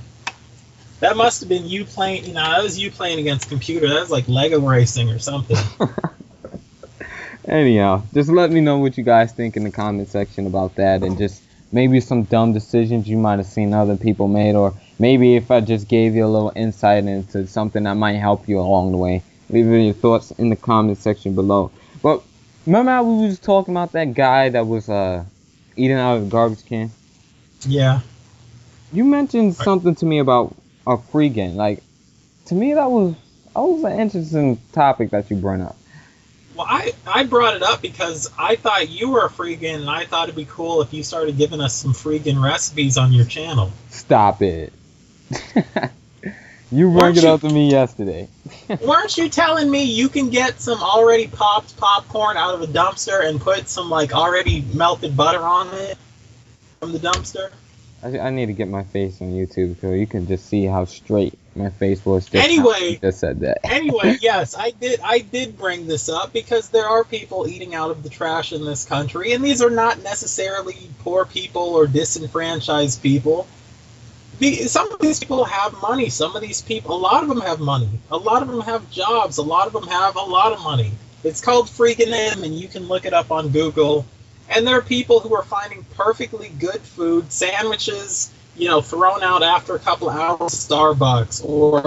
That must have been you playing. That was you playing against computer. That was like Lego racing or something. Anyhow, just let me know what you guys think in the comment section about that, and just maybe some dumb decisions you might have seen other people made, or maybe if I just gave you a little insight into something that might help you along the way. Leave your thoughts in the comment section below. But remember how we was talking about that guy that was eating out of the garbage can? Yeah. You mentioned something to me about a freegan. Like, to me that was an interesting topic that you brought up. Well, I brought it up because I thought you were a freegan, and I thought it'd be cool if you started giving us some freegan recipes on your channel. Stop it. You brought it up to me yesterday. Weren't you telling me you can get some already popped popcorn out of a dumpster and put some like already melted butter on it from the dumpster? I need to get my face on YouTube so you can just see how straight my face was. Just said that. Anyway, yes, I did bring this up because there are people eating out of the trash in this country, and these are not necessarily poor people or disenfranchised people. Some of these people have money. Some of these people, a lot of them have money. A lot of them have jobs. A lot of them have a lot of money. It's called freeganism, and you can look it up on Google. And there are people who are finding perfectly good food, sandwiches, thrown out after a couple of hours at Starbucks, or,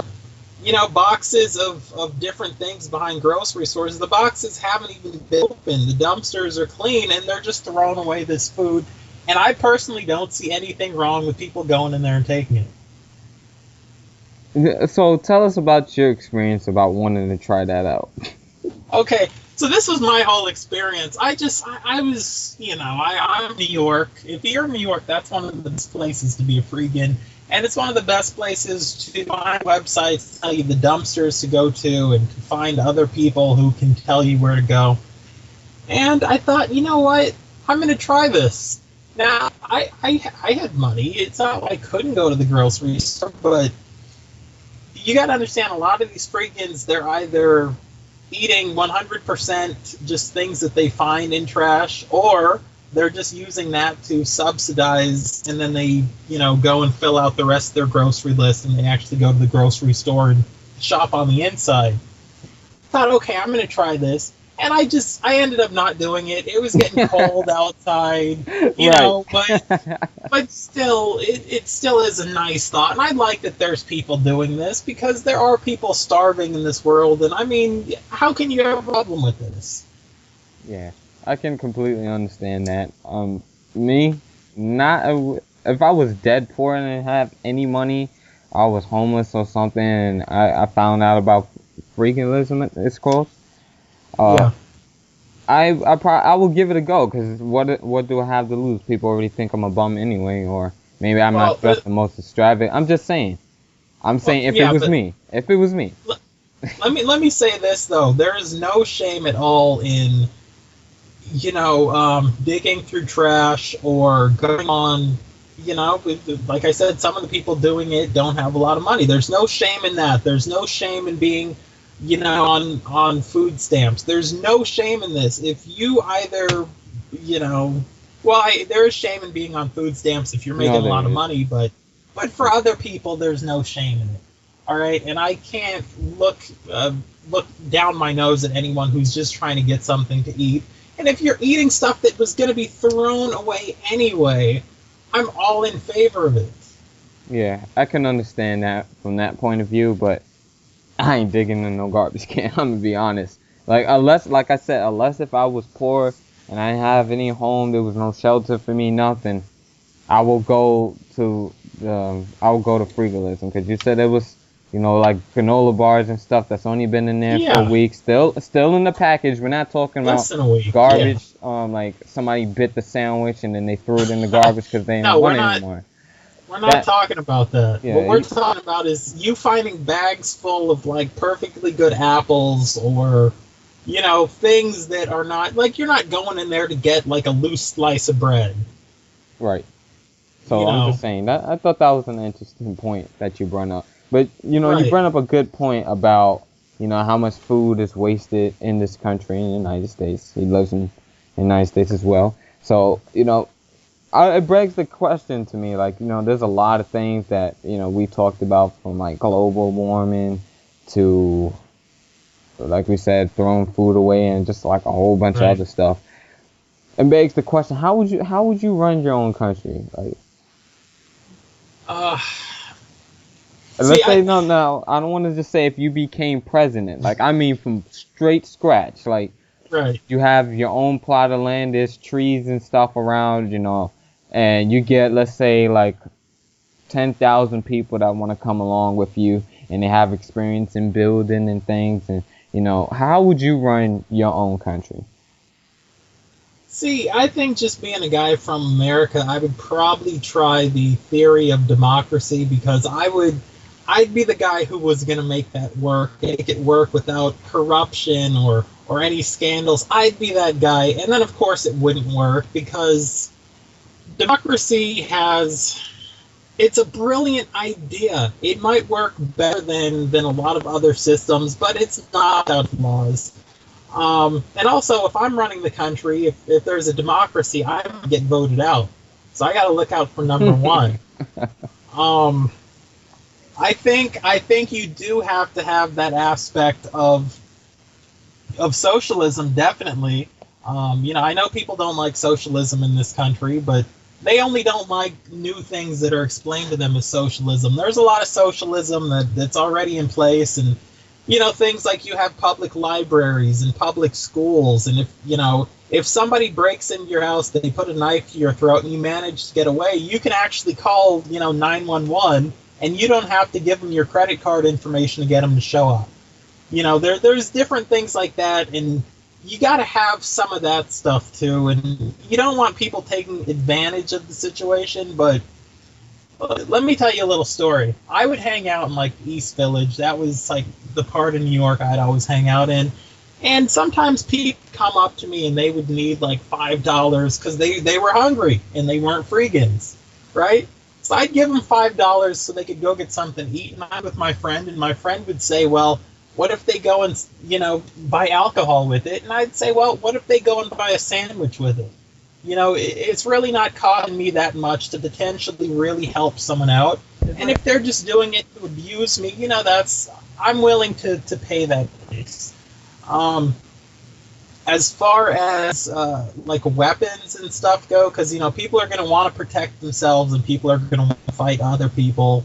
boxes of different things behind grocery stores. The boxes haven't even been opened. The dumpsters are clean, and they're just throwing away this food. And I personally don't see anything wrong with people going in there and taking it. So tell us about your experience about wanting to try that out. Okay. So this was my whole experience. I was, I'm in New York. If you're in New York, that's one of the best places to be a freegan. And it's one of the best places to find websites to tell you the dumpsters to go to and to find other people who can tell you where to go. And I thought, you know what? I'm going to try this. Now, I had money. It's not like I couldn't go to the grocery store, but you got to understand a lot of these freegans, they're either eating 100% just things that they find in trash, or they're just using that to subsidize, and then they, go and fill out the rest of their grocery list, and they actually go to the grocery store and shop on the inside. I thought, okay, I'm going to try this. And I ended up not doing it. It was getting cold outside, but still, it still is a nice thought. And I like that there's people doing this, because there are people starving in this world. And I mean, how can you have a problem with this? Yeah, I can completely understand that. If I was dead poor and didn't have any money, I was homeless or something, and I found out about freeganism, it's called. Yeah. I will give it a go, because what do I have to lose? People already think I'm a bum anyway, or maybe I'm not dressed the most extravagant. I'm just saying. If it was me. Let me say this though. There is no shame at all in, digging through trash or going on. Like I said, some of the people doing it don't have a lot of money. There's no shame in that. There's no shame in being on food stamps. There's no shame in this. If you either, there is shame in being on food stamps if you're making a lot of money, but for other people, there's no shame in it. All right, and I can't look, look down my nose at anyone who's just trying to get something to eat. And if you're eating stuff that was going to be thrown away anyway, I'm all in favor of it. Yeah, I can understand that from that point of view, but I ain't digging in no garbage can. I'm gonna be honest. Like unless, like I said, unless if I was poor and I didn't have any home, there was no shelter for me, nothing. I will go to frugalism, because you said it was, like granola bars and stuff that's only been in there for a week, still in the package. We're not talking Less about than a week. garbage. Like somebody bit the sandwich and then they threw it in the garbage because they didn't want it anymore. We're not talking about that. Yeah, what we're talking about is you finding bags full of like perfectly good apples, or things that are not, like, you're not going in there to get like a loose slice of bread. Right. So I'm just saying that I thought that was an interesting point that you brought up. But you brought up a good point about how much food is wasted in this country, in the United States. He lives in the United States as well. So it begs the question to me, like, there's a lot of things that we talked about, from like global warming to, like we said, throwing food away, and just like a whole bunch of other stuff. It begs the question: how would you run your own country? Like, let's say no. I don't want to just say if you became president. Like, I mean from straight scratch. Like, you have your own plot of land. There's trees and stuff around, and you get, let's say, like 10,000 people that want to come along with you, and they have experience in building and things. And how would you run your own country? See, I think just being a guy from America, I would probably try the theory of democracy, because I'd be the guy who was going to make it work without corruption or any scandals. I'd be that guy. And then, of course, it wouldn't work, because democracy it's a brilliant idea. It might work better than a lot of other systems, but it's not without flaws. And also, if I'm running the country, if there's a democracy, I'm going to get voted out. So I got to look out for number one. I think you do have to have that aspect of socialism, definitely. I know people don't like socialism in this country, but they only don't like new things that are explained to them as socialism. There's a lot of socialism that's already in place, and things like you have public libraries and public schools, and if somebody breaks into your house, they put a knife to your throat, and you manage to get away, you can actually call 911, and you don't have to give them your credit card information to get them to show up. There's different things like that, and you got to have some of that stuff too. And you don't want people taking advantage of the situation, but let me tell you a little story. I would hang out in like East Village. That was like the part of New York I'd always hang out in. And sometimes people come up to me and they would need like $5 because they were hungry and they weren't freegans, right? So I'd give them $5 so they could go get something to eat. And I'm with my friend, and my friend would say, well, what if they go and, buy alcohol with it? And I'd say, well, what if they go and buy a sandwich with it? It's really not costing me that much to potentially really help someone out. And if they're just doing it to abuse me, I'm willing to pay that price. As far as like weapons and stuff go, because people are going to want to protect themselves, and people are going to want to fight other people.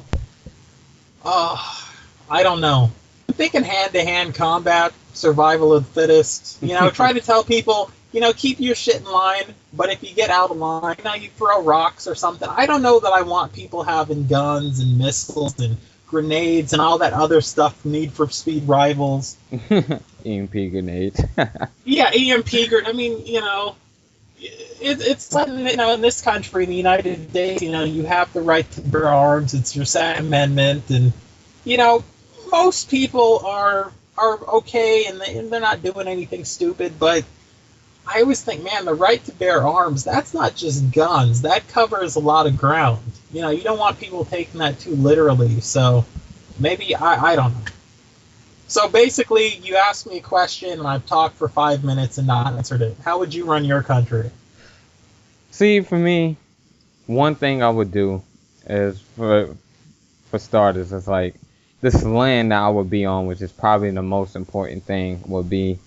I don't know. I'm thinking hand-to-hand combat, survival of the fittest. Try to tell people, keep your shit in line, but if you get out of line, you throw rocks or something. I don't know that I want people having guns and missiles and grenades and all that other stuff Need for Speed Rivals. EMP grenades. Yeah, EMP grenades. I mean, it's like, in this country, in the United States, you have the right to bear arms. It's your Second Amendment, and most people are okay, and they're not doing anything stupid. But I always think, man, the right to bear arms, that's not just guns. That covers a lot of ground. You don't want people taking that too literally. So maybe, I don't know. So basically, you asked me a question, and I've talked for 5 minutes and not answered it. How would you run your country? See, for me, one thing I would do is, for starters, is like, this land that I would be on, which is probably the most important thing, would be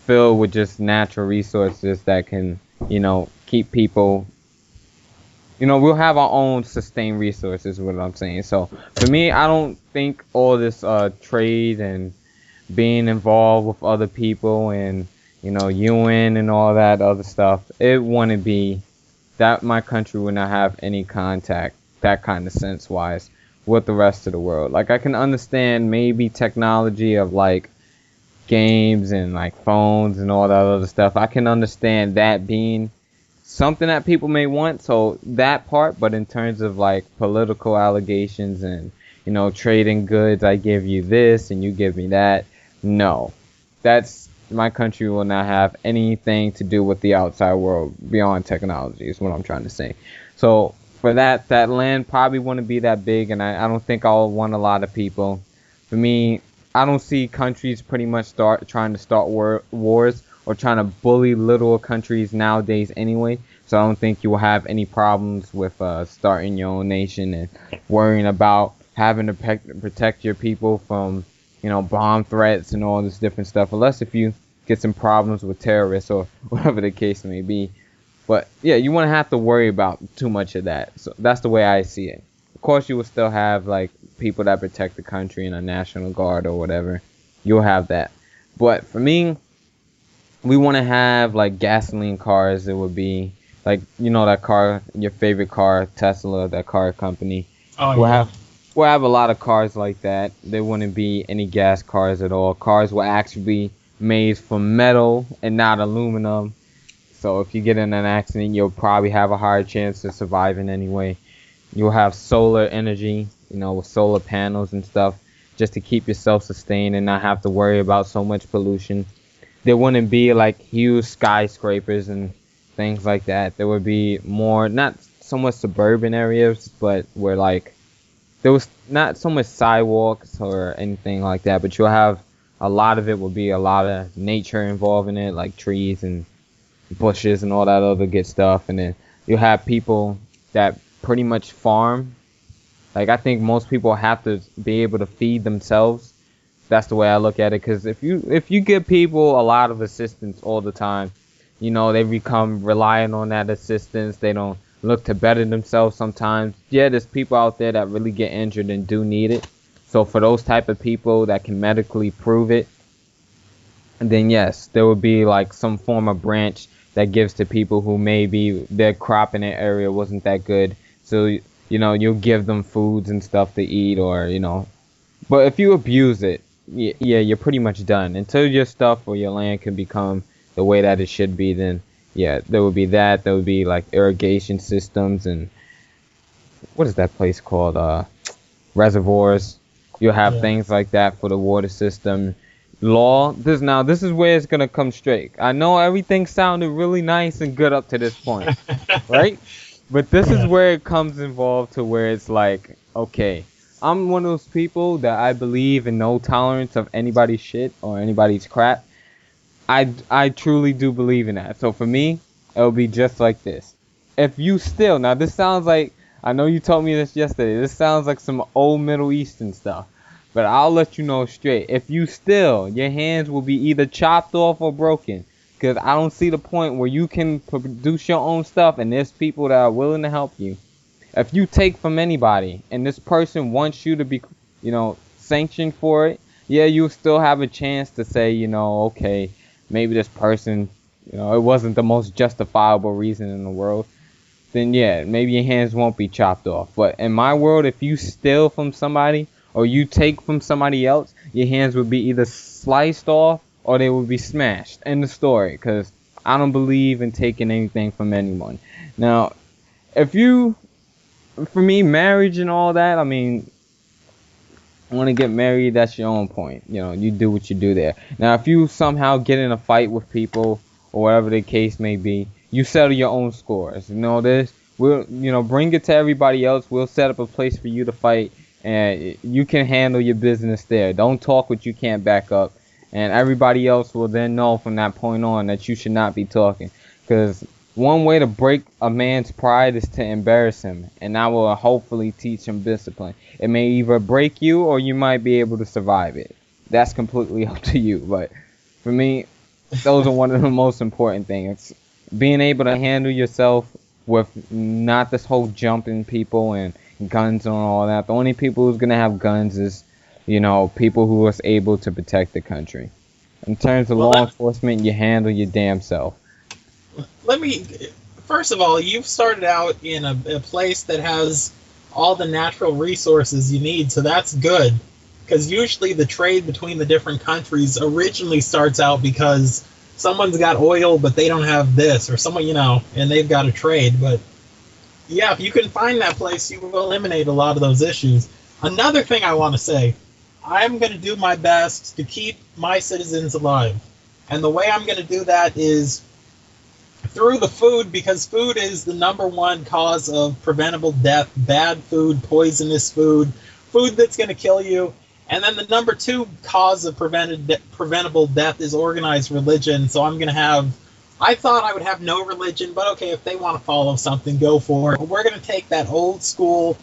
filled with just natural resources that can, keep people. We'll have our own sustained resources, is what I'm saying. So for me, I don't think all this trade and being involved with other people and, UN and all that other stuff, it wouldn't be that my country would not have any contact, that kind of sense wise, with the rest of the world. Like, I can understand maybe technology of like games and like phones and all that other stuff. I can understand that being something that people may want, so that part. But in terms of like political allegations and, trading goods, I give you this and you give me that, no. My country will not have anything to do with the outside world beyond technology, is what I'm trying to say. So for that land probably wouldn't be that big, and I don't think I'll want a lot of people. For me, I don't see countries pretty much trying to start wars or trying to bully little countries nowadays anyway. So I don't think you will have any problems with starting your own nation and worrying about having to protect your people from, bomb threats and all this different stuff, unless if you get some problems with terrorists or whatever the case may be. But yeah, you wouldn't have to worry about too much of that. So that's the way I see it. Of course, you will still have like people that protect the country and a national guard or whatever. You'll have that. But for me, we want to have like gasoline cars. It would be like, that car, your favorite car, Tesla, that car company. Oh, yeah. We'll have a lot of cars like that. There wouldn't be any gas cars at all. Cars will actually be made from metal and not aluminum. So if you get in an accident, you'll probably have a higher chance of surviving anyway. You'll have solar energy, with solar panels and stuff, just to keep yourself sustained and not have to worry about so much pollution. There wouldn't be like huge skyscrapers and things like that. There would be more, not so much suburban areas, but where like there was not so much sidewalks or anything like that, but you'll have a lot of it will be a lot of nature involved in it, like trees and bushes and all that other good stuff. And then you'll have people that pretty much farm. Like, I think most people have to be able to feed themselves. That's the way I look at it, because if you give people a lot of assistance all the time, they become reliant on that assistance. They don't look to better themselves sometimes. Yeah, there's people out there that really get injured and do need it. So for those type of people that can medically prove it, then yes, there would be like some form of branch that gives to people who maybe their crop in their area wasn't that good. So, you'll give them foods and stuff to eat, or, but if you abuse it, yeah, you're pretty much done. Until your stuff or your land can become the way that it should be, then yeah, there would be that. There would be like irrigation systems and what is that place called? Reservoirs. You'll have things like that for the water system. This is where it's gonna come straight. I know everything sounded really nice and good up to this point, right? But this is where it comes involved to where it's like, okay, I'm one of those people that I believe in no tolerance of anybody's shit or anybody's crap. I truly do believe in that. So for me, it'll be just like this. If you still, now this sounds like, I know you told me this yesterday, this sounds like some old Middle Eastern stuff, but I'll let you know straight. If you still, your hands will be either chopped off or broken, because I don't see the point where you can produce your own stuff and there's people that are willing to help you. If you take from anybody and this person wants you to be, sanctioned for it, yeah, you still have a chance to say, okay, maybe this person, it wasn't the most justifiable reason in the world. Then yeah, maybe your hands won't be chopped off. But in my world, if you steal from somebody or you take from somebody else, your hands would be either sliced off or they would be smashed. End of story. Because I don't believe in taking anything from anyone. Now, for me, marriage and all that, I mean, want to get married, that's your own point. You do what you do there. Now, if you somehow get in a fight with people or whatever the case may be, you settle your own scores. We'll, bring it to everybody else. We'll set up a place for you to fight, and you can handle your business there. Don't talk what you can't back up, and everybody else will then know from that point on that you should not be talking. Because One way to break a man's pride is to embarrass him, and that will hopefully teach him discipline. It may either break you or you might be able to survive it. That's completely up to you. But for me, those are one of the most important things. Being able to handle yourself with not this whole jumping people and guns and all that. The only people who's going to have guns is, people who are able to protect the country. In terms of law enforcement, you handle your damn self. First of all, you've started out in a place that has all the natural resources you need, so that's good. Because usually the trade between the different countries originally starts out because someone's got oil, but they don't have this, or someone, and they've got a trade. But yeah, if you can find that place, you will eliminate a lot of those issues. Another thing I want to say, I'm going to do my best to keep my citizens alive. And the way I'm going to do that is through the food, because food is the number one cause of preventable death. Bad food, poisonous food, food that's going to kill you. And then the number two cause of preventable death is organized religion. So I thought I would have no religion, but okay, if they want to follow something, go for it. But we're going to take that old school,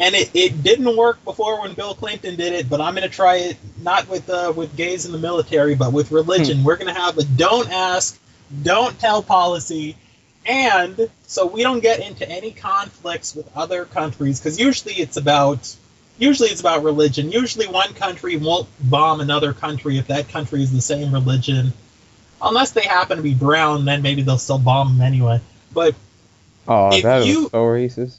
and it didn't work before when Bill Clinton did it, but I'm going to try it not with gays in the military, but with religion. We're going to have a don't ask, don't tell policy, and so we don't get into any conflicts with other countries, because usually it's about religion. Usually one country won't bomb another country if that country is the same religion. Unless they happen to be brown, then maybe they'll still bomb them anyway. But that is so racist.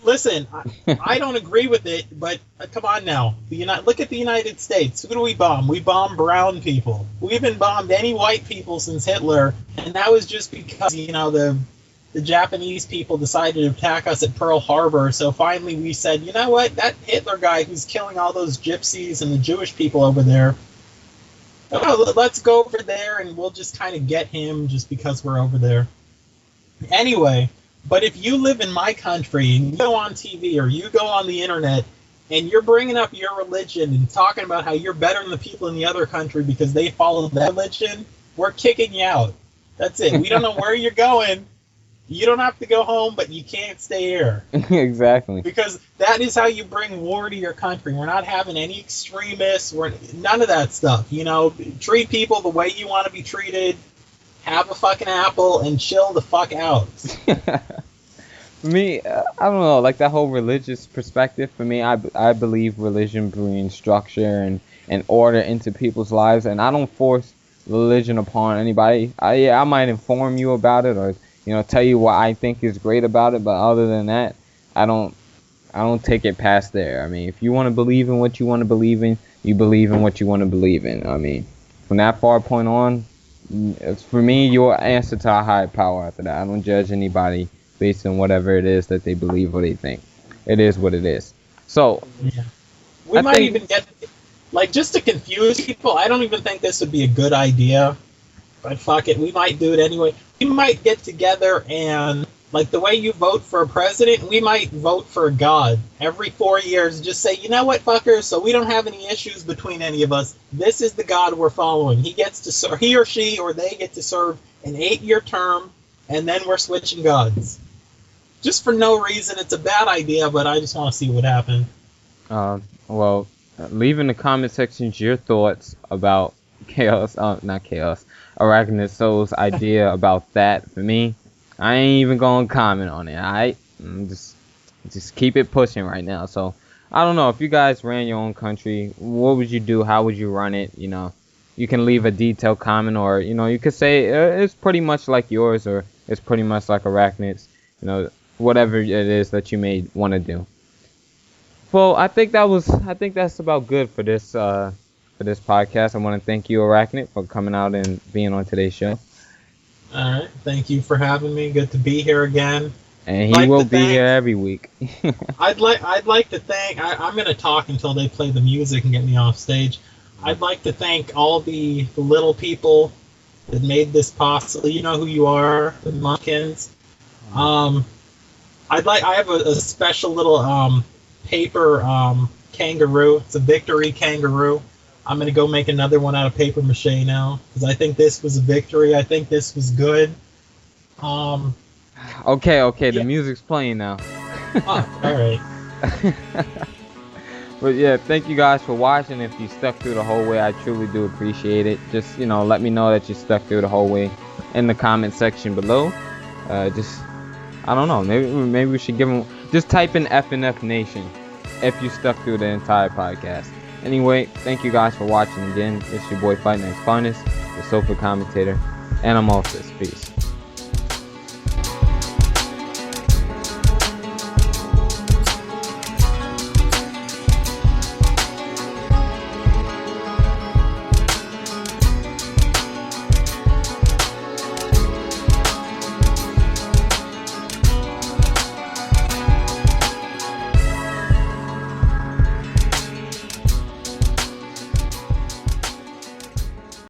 Listen, I don't agree with it, but come on now. Look at the United States. Who do we bomb? We bomb brown people. We haven't bombed any white people since Hitler, and that was just because, the Japanese people decided to attack us at Pearl Harbor. So finally we said, you know what, that Hitler guy who's killing all those gypsies and the Jewish people over there, let's go over there and we'll just kind of get him just because we're over there. Anyway, but if you live in my country and you go on TV or you go on the internet and you're bringing up your religion and talking about how you're better than the people in the other country because they follow that religion, we're kicking you out. That's it. We don't know where you're going. You don't have to go home, but you can't stay here. Exactly. Because that is how you bring war to your country. We're not having any extremists. None of that stuff. Treat people the way you want to be treated. Have a fucking apple and chill the fuck out. For me, I don't know, like that whole religious perspective, for me, I believe religion brings structure and order into people's lives, and I don't force religion upon anybody. I might inform you about it or tell you what I think is great about it, but other than that, I don't take it past there. I mean, if you want to believe in what you want to believe in, you believe in what you want to believe in. I mean, from that far point on, it's for me your answer to a higher power after that. I don't judge anybody based on whatever it is that they believe or they think. It is what it is. So, yeah. We might even get, just to confuse people, I don't even think this would be a good idea, but fuck it, we might do it anyway. We might get together and, the way you vote for a president, we might vote for a god every 4 years. Just say, you know what, fuckers, so we don't have any issues between any of us. This is the god we're following. He or she or they get to serve an 8-year term, and then we're switching gods. Just for no reason. It's a bad idea, but I just want to see what happens. Well, leave in the comment sections your thoughts about Arachnid Soul's idea about that. For me, I ain't even gonna comment on it. Alright, just keep it pushing right now. So I don't know, if you guys ran your own country, what would you do? How would you run it? You can leave a detailed comment, or you could say it's pretty much like yours, or it's pretty much like Arachnid's. Whatever it is that you may want to do. Well, I think that's about good for this podcast. I want to thank you, Arachnid, for coming out and being on today's show. All right, thank you for having me. Good to be here again. And he will be here every week. I'd like to thank. I'm going to talk until they play the music and get me off stage. I'd like to thank all the little people that made this possible. You know who you are, the Munkins. I have a special little paper kangaroo. It's a victory kangaroo. I'm going to go make another one out of paper mache now, because I think this was a victory. I think this was good. Um, Okay, the yeah. music's playing now. Oh, all right. But yeah, thank you guys for watching. If you stuck through the whole way, I truly do appreciate it. Just, let me know that you stuck through the whole way in the comment section below. Just, I don't know, maybe we should give them, just type in FNF Nation if you stuck through the entire podcast. Anyway, thank you guys for watching again. It's your boy FightNightsFinest, the Sofa Commentator, and I'm off this. Peace.